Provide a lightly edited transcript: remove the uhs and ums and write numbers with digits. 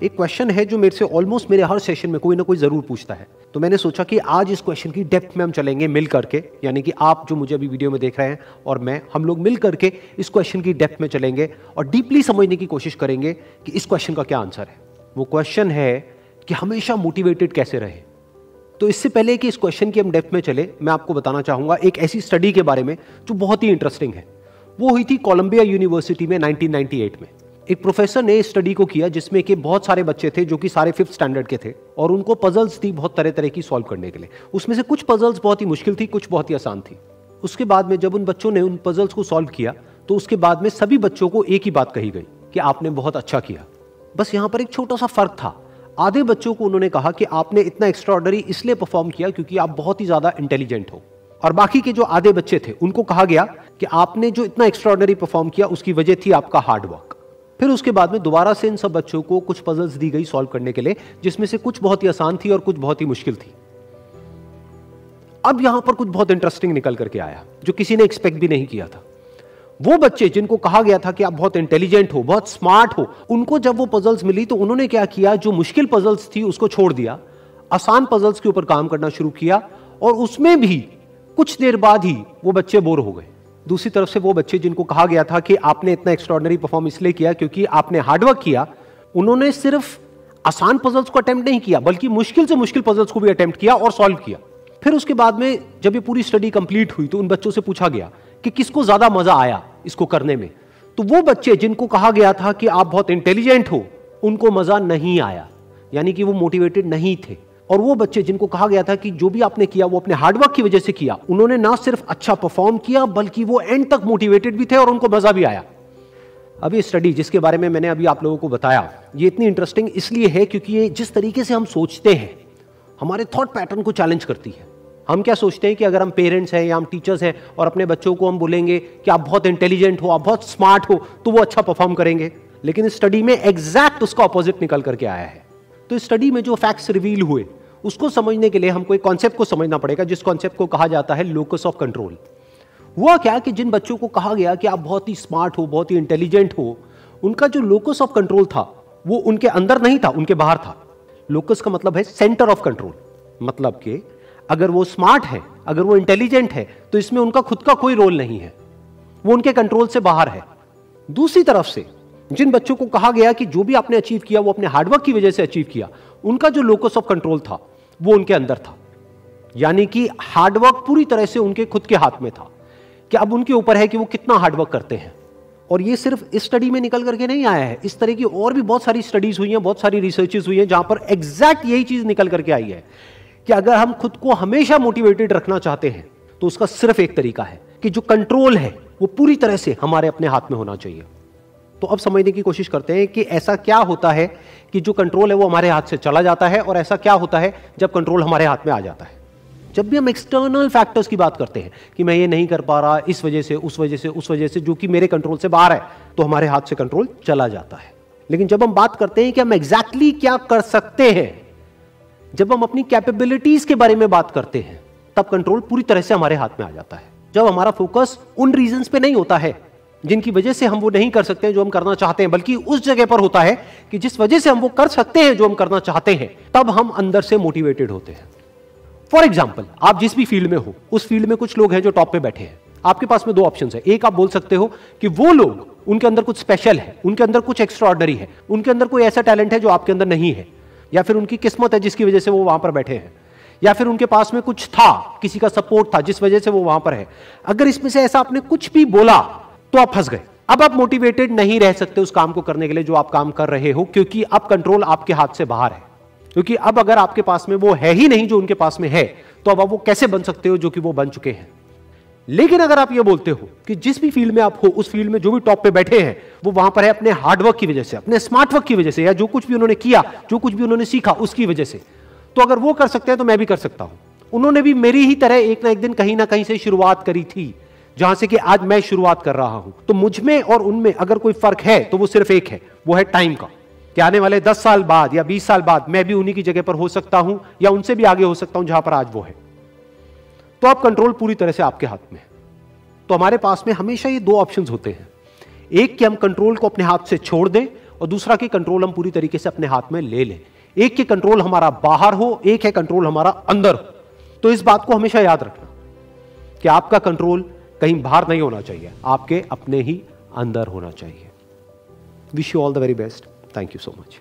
एक क्वेश्चन है जो मेरे से ऑलमोस्ट मेरे हर सेशन में कोई ना कोई जरूर पूछता है, तो मैंने सोचा कि आज इस क्वेश्चन की डेप्थ में हम चलेंगे मिल करके, यानी कि आप जो मुझे अभी वीडियो में देख रहे हैं और मैं, हम लोग मिल करके इस क्वेश्चन की डेप्थ में चलेंगे और डीपली समझने की कोशिश करेंगे कि इस क्वेश्चन का क्या आंसर है। वो क्वेश्चन है कि हमेशा मोटिवेटेड कैसे रहे। तो इससे पहले कि इस क्वेश्चन की हम डेप्थ में चले, मैं आपको बताना चाहूंगा एक ऐसी स्टडी के बारे में जो बहुत ही इंटरेस्टिंग है। वो हुई थी कोलंबिया यूनिवर्सिटी में 1998 में। एक प्रोफेसर ने स्टडी को किया जिसमें कि बहुत सारे बच्चे थे जो कि सारे 5th स्टैंडर्ड के थे और उनको पजल्स थी बहुत तरह तरह की सॉल्व करने के लिए। उसमें से कुछ पजल्स बहुत ही मुश्किल थी, कुछ बहुत ही आसान थी। उसके बाद में जब उन बच्चों ने उन पजल्स को सॉल्व किया तो उसके बाद में सभी बच्चों को एक ही बात कही गई कि आपने बहुत अच्छा किया। बस यहां पर एक छोटा सा फर्क था। आधे बच्चों को उन्होंने कहा कि आपने इतना एक्स्ट्राऑर्डिनरी इसलिए परफॉर्म किया क्योंकि आप बहुत ही ज्यादा इंटेलिजेंट हो, और बाकी के जो आधे बच्चे थे उनको कहा गया कि आपने जो इतना एक्स्ट्राऑर्डिनरी परफॉर्म किया उसकी वजह थी आपका हार्ड वर्क। फिर उसके बाद में दोबारा से इन सब बच्चों को कुछ पजल्स दी गई सॉल्व करने के लिए, जिसमें से कुछ बहुत ही आसान थी और कुछ बहुत ही मुश्किल थी। अब यहां पर कुछ बहुत इंटरेस्टिंग निकल करके आया जो किसी ने एक्सपेक्ट भी नहीं किया था। वो बच्चे जिनको कहा गया था कि आप बहुत इंटेलिजेंट हो, बहुत स्मार्ट हो, उनको जब वो पजल्स मिली तो उन्होंने क्या किया, जो मुश्किल पजल्स थी उसको छोड़ दिया, आसान पजल्स के ऊपर काम करना शुरू किया, और उसमें भी कुछ देर बाद ही वो बच्चे बोर हो गए। दूसरी तरफ से वो बच्चे जिनको कहा गया था कि आपने इतना एक्स्ट्राऑर्डिनरी परफॉर्म इसलिए किया क्योंकि आपने हार्डवर्क किया, उन्होंने सिर्फ आसान पजल्स को अटेम्प्ट नहीं किया बल्कि मुश्किल से मुश्किल पजल्स को भी अटेम्प्ट किया और सॉल्व किया। फिर उसके बाद में जब ये पूरी स्टडी कंप्लीट हुई तो उन बच्चों से पूछा गया कि किसको ज्यादा मजा आया इसको करने में। तो वो बच्चे जिनको कहा गया था कि आप बहुत इंटेलिजेंट हो, उनको मजा नहीं आया, यानी कि वो मोटिवेटेड नहीं थे। और वो बच्चे जिनको कहा गया था कि जो भी आपने किया वो अपने हार्डवर्क की वजह से किया, उन्होंने ना सिर्फ अच्छा परफॉर्म किया बल्कि वो एंड तक मोटिवेटेड भी थे और उनको मजा भी आया। अब ये स्टडी जिसके बारे में मैंने अभी आप लोगों को बताया, ये इतनी इंटरेस्टिंग इसलिए है क्योंकि ये जिस तरीके से हम सोचते हैं हमारे थॉट पैटर्न को चैलेंज करती है। हम क्या सोचते हैं कि अगर हम पेरेंट्स हैं या हम टीचर्स हैं और अपने बच्चों को हम बोलेंगे कि आप बहुत इंटेलिजेंट हो, आप बहुत स्मार्ट हो, तो वो अच्छा परफॉर्म करेंगे। लेकिन इस स्टडी में एग्जैक्ट उसका ऑपोजिट निकल करके आया है। तो इस स्टडी में जो फैक्ट्स रिवील हुए उसको समझने के लिए हमको एक कॉन्सेप्ट को समझना पड़ेगा, जिस कॉन्सेप्ट को कहा जाता है लोकस ऑफ कंट्रोल। हुआ क्या कि जिन बच्चों को कहा गया कि आप बहुत ही स्मार्ट हो, बहुत ही इंटेलिजेंट हो, उनका जो लोकस ऑफ कंट्रोल था वो उनके अंदर नहीं था, उनके बाहर था। लोकस का मतलब है सेंटर ऑफ कंट्रोल, मतलब कि अगर वो स्मार्ट है, अगर वो इंटेलिजेंट है, तो इसमें उनका खुद का कोई रोल नहीं है, वो उनके कंट्रोल से बाहर है। दूसरी तरफ से जिन बच्चों को कहा गया कि जो भी आपने अचीव किया वो अपने हार्डवर्क की वजह से अचीव किया, उनका जो लोकस ऑफ कंट्रोल था वो उनके अंदर था, यानी कि हार्डवर्क पूरी तरह से उनके खुद के हाथ में था कि अब उनके ऊपर है कि वो कितना हार्डवर्क करते हैं। और ये सिर्फ इस स्टडी में निकल करके नहीं आया है, इस तरह की और भी बहुत सारी स्टडीज हुई हैं, बहुत सारी रिसर्चेस हुई हैं जहां पर एग्जैक्ट यही चीज निकल करके आई है कि अगर हम खुद को हमेशा मोटिवेटेड रखना चाहते हैं तो उसका सिर्फ एक तरीका है कि जो कंट्रोल है वो पूरी तरह से हमारे अपने हाथ में होना चाहिए। तो अब समझने की कोशिश करते हैं कि ऐसा क्या होता है कि जो कंट्रोल है वो हमारे हाथ से चला जाता है, और ऐसा क्या होता है जब कंट्रोल हमारे हाथ में आ जाता है। जब भी हम एक्सटर्नल फैक्टर्स की बात करते हैं कि मैं ये नहीं कर पा रहा इस वजह से, उस वजह से, उस वजह से, जो कि मेरे कंट्रोल से बाहर है, तो हमारे हाथ से कंट्रोल चला जाता है। लेकिन जब हम बात करते हैं कि हम एग्जैक्टली क्या कर सकते हैं, जब हम अपनी कैपेबिलिटीज के बारे में बात करते हैं, तब कंट्रोल पूरी तरह से हमारे हाथ में आ जाता है। जब हमारा फोकस उन रीजंस पे नहीं होता है जिनकी वजह से हम वो नहीं कर सकते जो हम करना चाहते हैं, बल्कि उस जगह पर होता है कि जिस वजह से हम वो कर सकते हैं जो हम करना चाहते हैं, तब हम अंदर से मोटिवेटेड होते हैं। फॉर एग्जाम्पल, आप जिस भी फील्ड में हो, उस फील्ड में कुछ लोग हैं जो टॉप पे बैठे हैं। आपके पास में दो ऑप्शंस है। एक, आप बोल सकते हो कि वो लोग, उनके अंदर कुछ स्पेशल है, उनके अंदर कुछ एक्स्ट्राऑर्डिनरी है, उनके अंदर कोई ऐसा टैलेंट है जो आपके अंदर नहीं है, या फिर उनकी किस्मत है जिसकी वजह से वो वहां पर बैठे हैं, या फिर उनके पास में कुछ था, किसी का सपोर्ट था जिस वजह से वो वहां पर है। अगर इसमें से ऐसा आपने कुछ भी बोला तो आप फंस गए। अब आप मोटिवेटेड नहीं रह सकते उस काम को करने के लिए जो आप काम कर रहे हो, क्योंकि अब कंट्रोल आपके हाथ से बाहर है। क्योंकि अब अगर आपके पास में वो है ही नहीं जो उनके पास में है, तो अब आप वो कैसे बन सकते हो जो कि वो बन चुके हैं। लेकिन अगर आप ये बोलते हो कि जिस भी फील्ड में आप हो, उस फील्ड में जो भी टॉप पे बैठे हैं वो वहां पर है अपने हार्डवर्क की वजह से, अपने स्मार्ट वर्क की वजह से, या जो कुछ भी उन्होंने किया, जो कुछ भी उन्होंने सीखा उसकी वजह से, तो अगर वो कर सकते हैं तो मैं भी कर सकता हूं। उन्होंने भी मेरी ही तरह एक ना एक दिन कहीं ना कहीं से शुरुआत करी थी, जहां से कि आज मैं शुरुआत कर रहा हूं। तो मुझ में और उनमें अगर कोई फर्क है तो वो सिर्फ एक है, वो है टाइम का, कि आने वाले 10 साल बाद या 20 साल बाद मैं भी उन्हीं की जगह पर हो सकता हूं या उनसे भी आगे हो सकता हूं जहां पर आज वो है। तो अब कंट्रोल पूरी तरह से आपके हाथ में है। तो हमारे पास में हमेशा ये दो ऑप्शंस होते हैं, एक कि हम कंट्रोल को अपने हाथ से छोड़ दें, और दूसरा कि कंट्रोल हम पूरी तरीके से अपने हाथ में ले लें। एक के कंट्रोल हमारा बाहर हो, एक है कंट्रोल हमारा अंदर हो। तो इस बात को हमेशा याद रखना कि आपका कंट्रोल कहीं बाहर नहीं होना चाहिए, आपके अपने ही अंदर होना चाहिए। Wish you all the very best. Thank you so much.